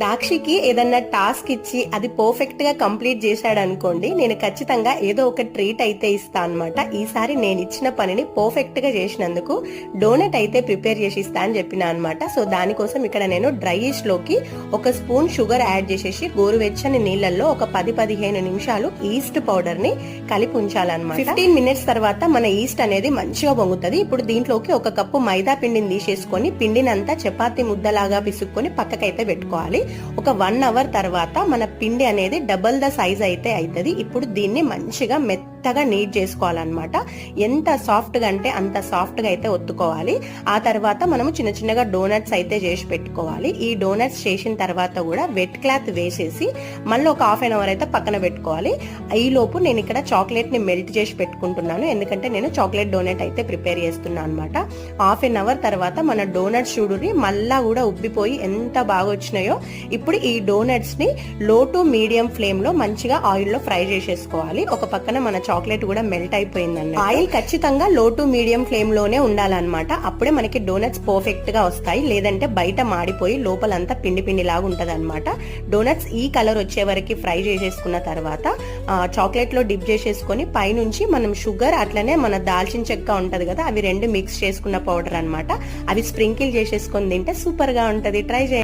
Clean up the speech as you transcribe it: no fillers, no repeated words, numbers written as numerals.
దాక్షికి ఏదన్నా టాస్క్ ఇచ్చి అది పర్ఫెక్ట్ గా కంప్లీట్ చేశాడు అనుకోండి, నేను ఖచ్చితంగా ఏదో ఒక ట్రీట్ అయితే ఇస్తా అనమాట. ఈసారి నేను ఇచ్చిన పనిని పర్ఫెక్ట్ గా చేసినందుకు డోనట్ అయితే ప్రిపేర్ చేసి ఇస్తా అని చెప్పిన అనమాట. సో దానికోసం ఇక్కడ నేను డ్రైయిష్ లోకి ఒక స్పూన్ షుగర్ యాడ్ చేసేసి గోరువెచ్చని నీళ్ళల్లో ఒక 10-15 నిమిషాలు ఈస్ట్ పౌడర్ ని కలిపి ఉంచాలన్నమాట. 15 మినిట్స్ తర్వాత మన ఈస్ట్ అనేది మంచిగా పొంగుతుంది. ఇప్పుడు దీంట్లోకి ఒక కప్పు మైదా పిండిని తీసేసుకొని పిండినంతా చపాతీ ముద్దలాగా పిసుక్కొని పక్కకైతే పెట్టుకోవాలి. ఒక 1 అవర్ తర్వాత మన పిండి అనేది డబుల్ ద సైజ్ అయితే అవుతుంది. ఇప్పుడు దీన్ని మంచిగా మెత్తగా నీట్ చేసుకోవాలన్నమాట. ఎంత సాఫ్ట్ గా అంటే అంత సాఫ్ట్ గా అయితే ఒత్తుకోవాలి. ఆ తర్వాత మనము చిన్న చిన్నగా డోనట్స్ అయితే చేసి పెట్టుకోవాలి. ఈ డోనట్స్ చేసిన తర్వాత కూడా వెట్ క్లాత్ వేసేసి మళ్ళీ ఒక హాఫ్ అన్ అవర్ అయితే పక్కన పెట్టుకోవాలి. ఈ లోపు నేను ఇక్కడ చాక్లెట్ ని మెల్ట్ చేసి పెట్టుకుంటున్నాను, ఎందుకంటే నేను చాక్లెట్ డోనట్ అయితే ప్రిపేర్ చేస్తున్నాను అనమాట. హాఫ్ అన్ అవర్ తర్వాత మన డోనట్స్ చూడుని మళ్ళా కూడా ఉబ్బిపోయి ఎంత బాగా వచ్చినాయో. ఇప్పుడు ఈ డోనట్స్ ని లో టు మీడియం ఫ్లేమ్ లో మంచిగా ఆయిల్ లో ఫ్రై చేసేసుకోవాలి. ఒక పక్కన మన చాక్లెట్ కూడా మెల్ట్ అయిపోయిందండి. ఆయిల్ ఖచ్చితంగా లో టు మీడియం ఫ్లేమ్ లోనే ఉండాలన్నమాట. అప్పుడే మనకి డోనట్స్ పర్ఫెక్ట్ గా వస్తాయి, లేదంటే బయట మాడిపోయి లోపలంతా పిండి పిండి లాగా ఉంటది అనమాట. డోనట్స్ ఈ కలర్ వచ్చే వరకు ఫ్రై చేసేసుకున్న తర్వాత చాక్లెట్ లో డిప్ చేసేసుకొని పైనుంచి మనం షుగర్ అట్లనే మన దాల్చిన చెక్క ఉంటది కదా, అవి రెండు మిక్స్ చేసుకున్న పౌడర్ అనమాట, అవి స్ప్రింకిల్ చేసేసుకొని తింటే సూపర్ గా ఉంటది. ట్రై చేయండి.